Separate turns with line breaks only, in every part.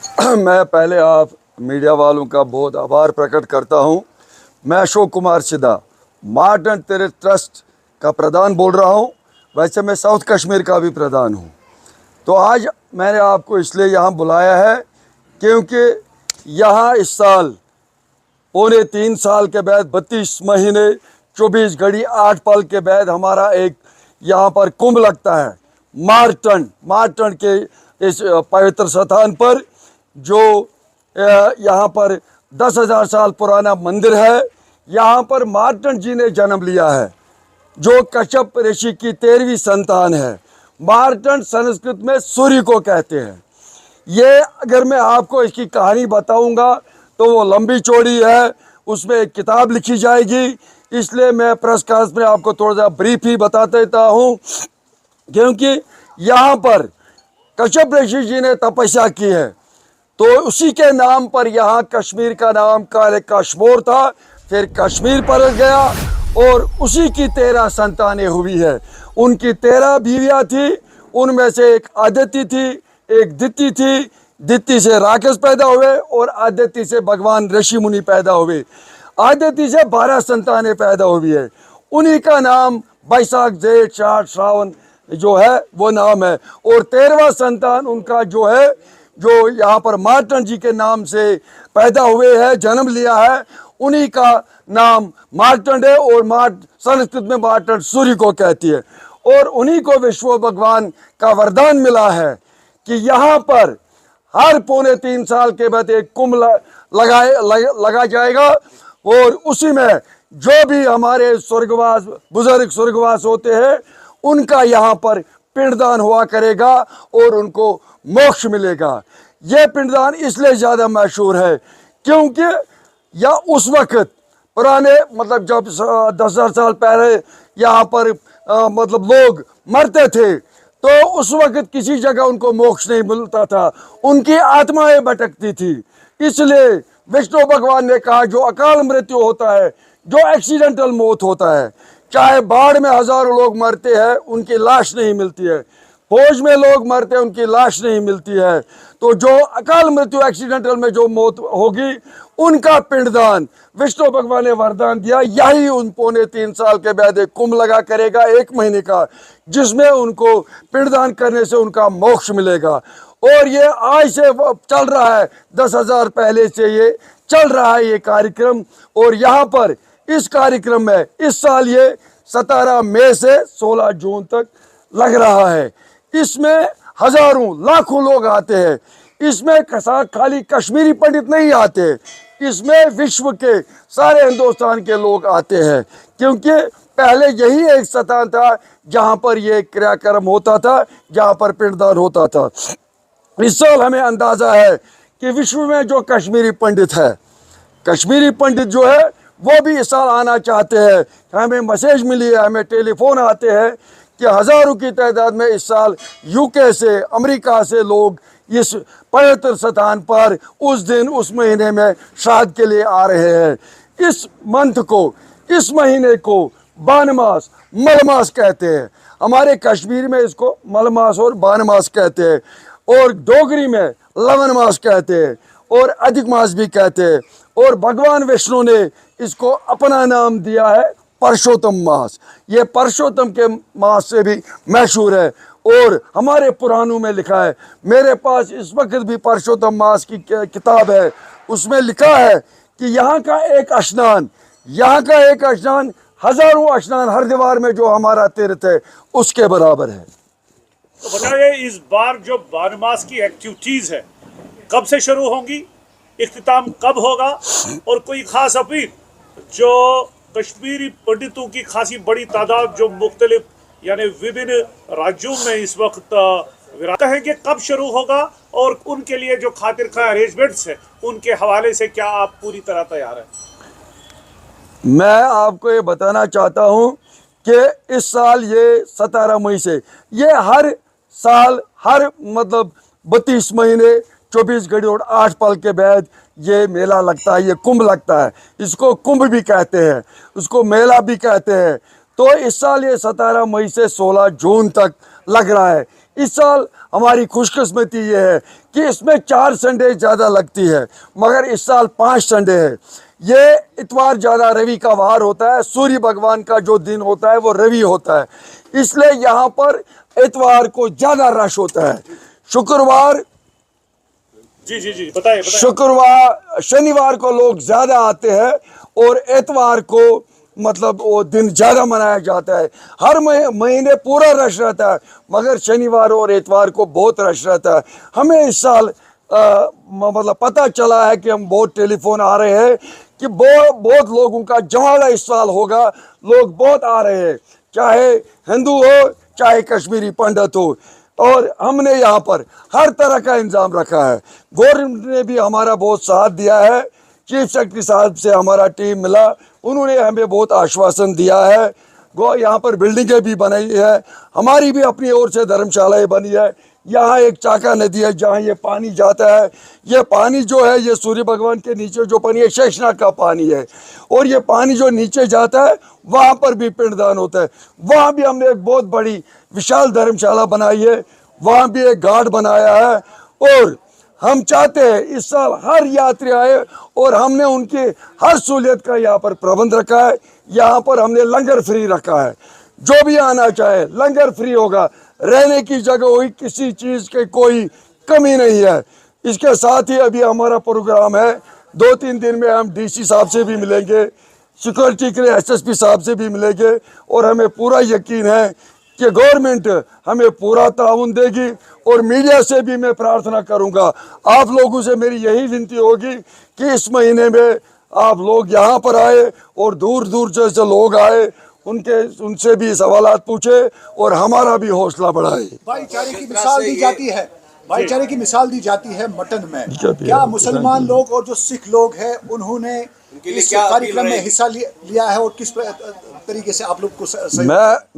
मैं पहले आप मीडिया वालों का बहुत आभार प्रकट करता हूं। मैं अशोक कुमार सिद्धा मार्टन टेरेस ट्रस्ट का प्रधान बोल रहा हूं। वैसे मैं साउथ कश्मीर का भी प्रधान हूं। तो आज मैंने आपको इसलिए यहां बुलाया है क्योंकि यहां इस साल 3.25 साल के बाद 32 महीने 24 घड़ी 8 पल के बाद हमारा एक यहाँ पर कुंभ लगता है मार्टन के इस पवित्र स्थान पर, जो यहाँ पर 10,000 साल पुराना मंदिर है। यहाँ पर मार्टन जी ने जन्म लिया है, जो कश्यप ऋषि की 13वीं संतान है। मार्टन संस्कृत में सूर्य को कहते हैं। ये अगर मैं आपको इसकी कहानी बताऊंगा तो वो लंबी चौड़ी है, उसमें एक किताब लिखी जाएगी। इसलिए मैं प्रेस कॉन्फ्रेंस में आपको थोड़ा सा ब्रीफ ही बता देता हूँ, क्योंकि यहाँ पर कश्यप ऋषि जी ने तपस्या की है, तो उसी के नाम पर यहाँ कश्मीर का नाम काले कश्मीर था, फिर कश्मीर पड़ गया और उसी की 13 संतानें हुई है। उनकी 13 बीवियाँ थी, उनमें से एक आदिति थी, एक दिति थी। दिति से राक्षस पैदा हुए और आदिति से भगवान ऋषि मुनि पैदा हुए। आदिति से 12 संतानें पैदा हुई है। उन्हीं का नाम बैसाख जेठ चार श्रावण जो है वो नाम है। और 13वां संतान उनका जो है, जो यहाँ पर मार्टन जी के नाम से पैदा हुए हैं, जन्म लिया है, उन्हीं का नाम मार्टन है। और संस्कृत में मार्टन सूर्य को कहती है। और उन्हीं को विष्णु भगवान का वरदान मिला है कि यहाँ पर हर 3.25 साल के बाद एक कुंभ लगा जाएगा, और उसी में जो भी हमारे स्वर्गवास बुजुर्ग स्वर्गवास होते हैं उनका यहाँ पर पिंडदान हुआ करेगा और उनको मोक्ष मिलेगा। ये पिंडदान इसलिए ज़्यादा मशहूर है क्योंकि या उस वक्त पुराने मतलब जब 10,000 साल पहले यहाँ पर मतलब लोग मरते थे, तो उस वक्त किसी जगह उनको मोक्ष नहीं मिलता था, उनकी आत्माएं भटकती थी। इसलिए विष्णु भगवान ने कहा जो अकाल मृत्यु होता है, जो एक्सीडेंटल मौत होता है, चाहे बाढ़ में हजारों लोग मरते हैं उनकी लाश नहीं मिलती है, फौज में लोग मरते हैं उनकी लाश नहीं मिलती है, तो जो अकाल मृत्यु एक्सीडेंटल में जो मौत होगी उनका पिंडदान विष्णु भगवान ने वरदान दिया। यही उन 3.25 साल के बाद एक कुंभ लगा करेगा 1 महीने का, जिसमें उनको पिंडदान करने से उनका मोक्ष मिलेगा। और ये आज से चल रहा है, 10,000 पहले से ये चल रहा है ये कार्यक्रम। और यहाँ पर इस कार्यक्रम में इस साल ये 17 मई से 16 जून तक लग रहा है। इसमें हजारों लाखों लोग आते हैं। इसमें खाली कश्मीरी पंडित नहीं आते, इसमें विश्व के सारे हिंदुस्तान के लोग आते हैं, क्योंकि पहले यही एक स्थान था जहाँ पर ये क्रियाक्रम होता था, जहाँ पर पिंडदान होता था। इस साल हमें अंदाज़ा है कि विश्व में जो कश्मीरी पंडित है, कश्मीरी पंडित जो है वो भी इस साल आना चाहते हैं। हमें मैसेज मिली है, हमें टेलीफोन आते हैं कि हज़ारों की तादाद में इस साल यूके से, अमेरिका से लोग इस पवित्र स्थान पर उस दिन उस महीने में श्राद्ध के लिए आ रहे हैं। इस मंथ को, इस महीने को बानमास मलमास कहते हैं। हमारे कश्मीर में इसको मलमास और बानमास कहते हैं, और डोगरी में लवन मास कहते हैं, और अधिक मास भी कहते हैं। और भगवान विष्णु ने इसको अपना नाम दिया है परशोत्तम मास। ये परशोत्तम के मास से भी मशहूर है, और हमारे पुराणों में लिखा है। मेरे पास इस वक्त भी परशोत्तम मास की किताब है, उसमें लिखा है कि यहाँ का एक स्नान हजारों स्नान हरिद्वार में जो हमारा तीर्थ है उसके बराबर है।
तो बताइए, इस बार जो बारहमास की एक्टिविटीज है कब से शुरू होंगी, इख्तिताम कब होगा, और कोई खास अपील जो कश्मीरी पंडितों की खासी बड़ी तादाद जो मुख्तलिफ यानी विभिन्न राज्यों में इस वक्त कहेंगे कब शुरू होगा, और उनके लिए जो खातिर खा अरेंजमेंट्स है उनके हवाले से क्या आप पूरी तरह तैयार हैं?
मैं आपको ये बताना चाहता हूँ कि इस साल ये 17 मई से, ये हर साल हर मतलब 32 महीने 24 घड़ी और 8 पल के बाद ये मेला लगता है, ये कुंभ लगता है। इसको कुंभ भी कहते हैं, उसको मेला भी कहते हैं। तो इस साल ये 17 मई से 16 जून तक लग रहा है। इस साल हमारी खुशकिस्मती ये है कि इसमें 4 संडे ज़्यादा लगती है, मगर इस साल 5 संडे है। ये इतवार ज़्यादा रवि का वार होता है, सूर्य भगवान का जो दिन होता है वो रवि होता है, इसलिए यहाँ पर इतवार को ज़्यादा रश होता है। शुक्रवार
जी जी जी बताइए बताइए।
शुक्रवार शनिवार को लोग ज़्यादा आते हैं और इतवार को मतलब वो दिन ज़्यादा मनाया जाता है। हर महीने पूरा रश रहता है, मगर शनिवार और इतवार को बहुत रश रहता है। हमें इस साल मतलब पता चला है कि हम बहुत टेलीफोन आ रहे हैं कि बहुत लोगों का जमावड़ा इस साल होगा, लोग बहुत आ रहे हैं, चाहे हिंदू हो चाहे कश्मीरी पंडित हो। और हमने यहाँ पर हर तरह का इंतजाम रखा है। गवर्नमेंट ने भी हमारा बहुत साथ दिया है। चीफ सेक्रेटरी साहब से हमारा टीम मिला, उन्होंने हमें बहुत आश्वासन दिया है। यहाँ पर बिल्डिंगें भी बनाई है, हमारी भी अपनी ओर से धर्मशालाएं बनी है। यहाँ एक चाका नदी है जहाँ ये पानी जाता है। ये पानी जो है ये सूर्य भगवान के नीचे जो पानी है शेषनाग का पानी है, और ये पानी जो नीचे जाता है वहाँ पर भी पिंडदान होता है। वहाँ भी हमने एक बहुत बड़ी विशाल धर्मशाला बनाई है, वहाँ भी एक घाट बनाया है। और हम चाहते हैं इस साल हर यात्री आए, और हमने उनकी हर सहूलियत का यहाँ पर प्रबंध रखा है। यहाँ पर हमने लंगर फ्री रखा है, जो भी आना चाहे लंगर फ्री होगा, रहने की जगह हुई, किसी चीज़ की कोई कमी नहीं है। इसके साथ ही अभी हमारा प्रोग्राम है, 2-3 दिन में हम डीसी साहब से भी मिलेंगे, सिक्योरिटी के लिए एसएसपी साहब से भी मिलेंगे, और हमें पूरा यकीन है कि गवर्नमेंट हमें पूरा ताउन देगी। और मीडिया से भी मैं प्रार्थना करूंगा, आप लोगों से मेरी यही विनती होगी कि इस महीने में आप लोग यहाँ पर आए और दूर दूर से लोग आए, उनसे भी सवालात पूछे और हमारा भी हौसला बढ़ाए।
भाईचारे की मिसाल दी जाती है, भाईचारे की मिसाल दी जाती है मटन में। क्या मुसलमान लोग और जो सिख लोग हैं उन्होंने इस कार्यक्रम में हिस्सा लिया है, और किस तरीके से आप लोग को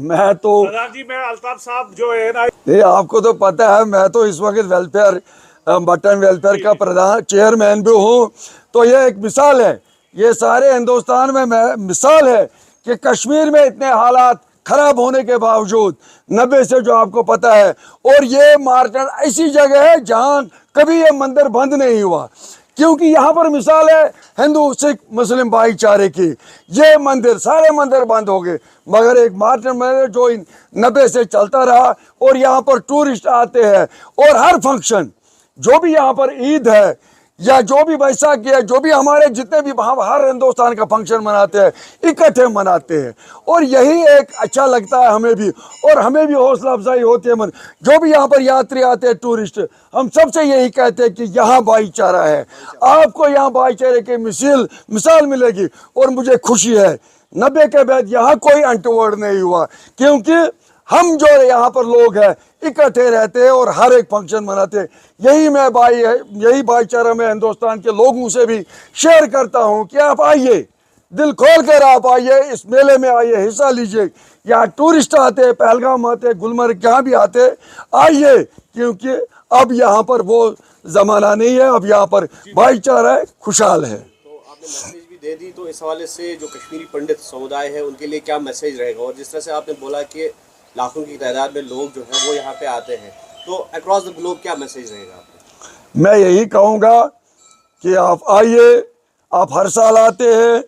मैं तो
प्रधान जी, मैं अल्ताफ साहब जो है ना,
ये आपको तो पता है, मैं तो इस वक्त वेलफेयर मटन वेलफेयर का प्रधान चेयरमैन भी हूँ। तो ये एक मिसाल है, ये सारे हिंदुस्तान में मिसाल है कि कश्मीर में इतने हालात खराब होने के बावजूद 90 से जो आपको पता है, और ये मार्केट ऐसी जगह है जहाँ कभी ये मंदिर बंद नहीं हुआ, क्योंकि यहाँ पर मिसाल है हिंदू सिख मुस्लिम भाईचारे की। ये मंदिर सारे मंदिर बंद हो गए, मगर एक मार्केट मंदिर जो 90 से चलता रहा, और यहाँ पर टूरिस्ट आते हैं, और हर फंक्शन जो भी यहाँ पर ईद है या जो भी बैसाखी है, जो भी हमारे जितने भी हर हिंदुस्तान का फंक्शन मनाते हैं, इकट्ठे मनाते हैं, और यही एक अच्छा लगता है हमें भी, और हमें भी हौसला अफजाई होती है। मन जो भी यहाँ पर यात्री आते हैं टूरिस्ट, हम सबसे यही कहते हैं कि यहाँ भाईचारा है, आपको यहाँ भाईचारे की मिसाल मिलेगी। और मुझे खुशी है 90 के बाद यहाँ कोई अनटूवर्ड नहीं हुआ, क्योंकि हम जो यहाँ पर लोग हैं इकट्ठे रहते हैं और हर एक फंक्शन मनाते हैं। यही भाईचारा मैं हिंदुस्तान के लोगों से भी शेयर करता हूँ कि आप आइए, दिल खोल कर आप आइए, इस मेले में आइए, हिस्सा लीजिए। यहाँ टूरिस्ट आते हैं, पहलगाम आते हैं, गुलमर्ग जहाँ भी आते हैं, आइए, क्योंकि अब यहाँ पर वो ज़माना नहीं है, अब यहाँ पर भाईचारा है, खुशहाल है।
तो आपने मैसेज भी दे दी, तो इस हवाले से जो कश्मीरी पंडित समुदाय है उनके लिए क्या मैसेज रहेगा? और जिस तरह से आपने बोला कि लाखों की तादाद में लोग जो हैं वो यहाँ पे आते हैं, तो अक्रॉस द ग्लोब क्या मैसेज रहेगा आपका?
मैं यही कहूँगा कि आप आइए, आप हर साल आते हैं,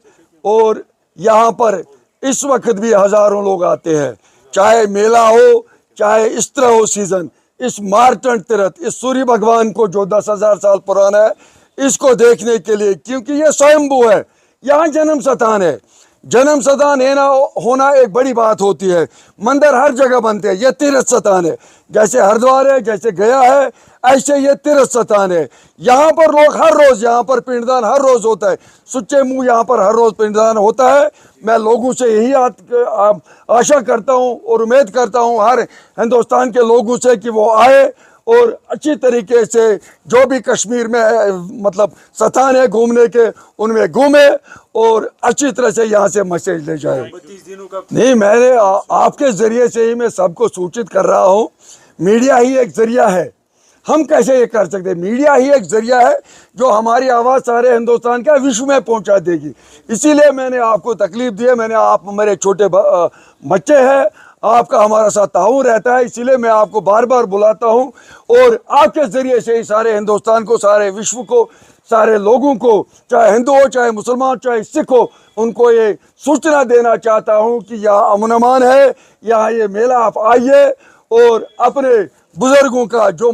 और यहाँ पर इस वक्त भी हज़ारों लोग आते हैं, चाहे मेला हो चाहे इस तरह हो सीज़न। इस मार्तंड तीर्थ, इस सूर्य भगवान को जो 10,000 साल पुराना है, इसको देखने के लिए, क्योंकि ये स्वयंभू है, यहाँ जन्म स्थान है। जन्म स्थान है ना होना एक बड़ी बात होती है। मंदिर हर जगह बनते हैं, ये तीर्थ स्थान है, जैसे हरिद्वार है, जैसे गया है, ऐसे ये तीर्थ स्थान है। यहाँ पर लोग हर रोज़, यहाँ पर पिंडदान हर रोज़ होता है, सुच्चे मुंह यहाँ पर हर रोज़ पिंडदान होता है। मैं लोगों से यही आशा करता हूँ और उम्मीद करता हूँ हर हिंदुस्तान के लोगों से कि वो आए और अच्छी तरीके से जो भी कश्मीर में मतलब स्थान है घूमने के, उनमें घूमे और अच्छी तरह से यहाँ से मैसेज ले जाए। नहीं, मैंने आपके ज़रिए से ही मैं सबको सूचित कर रहा हूँ। मीडिया ही एक ज़रिया है, हम कैसे ये कर सकते हैं? मीडिया ही एक जरिया है जो हमारी आवाज़ सारे हिंदुस्तान का विश्व में पहुंचा देगी। इसीलिए मैंने आपको तकलीफ दी है, मैंने आप मेरे छोटे बच्चे हैं, आपका हमारा साथ ताउन रहता है, इसीलिए मैं आपको बार बार बुलाता हूं और आपके ज़रिए से ही सारे हिंदुस्तान को, सारे विश्व को, सारे लोगों को, चाहे हिंदू हो, चाहे मुसलमान, चाहे सिख हो, उनको ये सूचना देना चाहता हूं कि यहाँ अमन अमान है, यहाँ ये मेला आप आइए और अपने बुजुर्गों का जो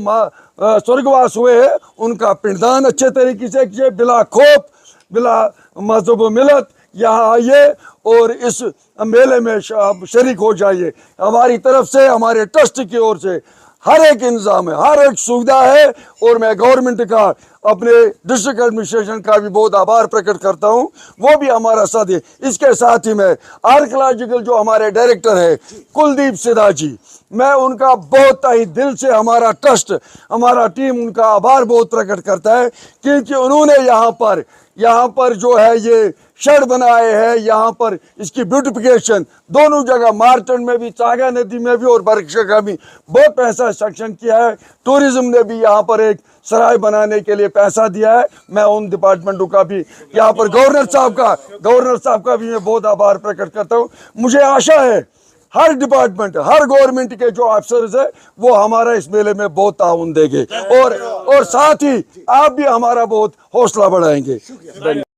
स्वर्गवास हुए हैं उनका पिंडदान अच्छे तरीके से कीजिए, बिला खौफ, बिला मजहब व मिलत यहाँ आइए और इस मेले में शरीक हो जाइए। हमारी तरफ से, हमारे ट्रस्ट की ओर से हर एक इंतजाम है, हर एक सुविधा है और मैं गवर्नमेंट का, अपने डिस्ट्रिक्ट एडमिनिस्ट्रेशन का भी बहुत आभार प्रकट करता हूं, वो भी हमारा साथ है। इसके साथ ही मैं आर्कियोलॉजिकल जो हमारे डायरेक्टर है कुलदीप सिन्हा जी, मैं उनका बहुत ही दिल से, हमारा ट्रस्ट, हमारा टीम उनका आभार बहुत प्रकट करता है, क्योंकि उन्होंने यहाँ पर जो है ये शेड बनाए हैं, यहाँ पर इसकी ब्यूटिफिकेशन दोनों जगह, मार्टन में भी, सागा नदी में भी और बरकशा में बहुत पैसा सेक्शन किया है। टूरिज्म ने भी यहाँ पर एक सराय बनाने के लिए पैसा दिया है। मैं उन डिपार्टमेंटों का भी, यहाँ पर गवर्नर साहब का भी मैं बहुत आभार प्रकट करता हूँ। मुझे आशा है हर डिपार्टमेंट, हर गवर्नमेंट के जो अफसर है वो हमारा इस मेले में बहुत ताउन देंगे और साथ ही आप भी हमारा बहुत हौसला बढ़ाएंगे।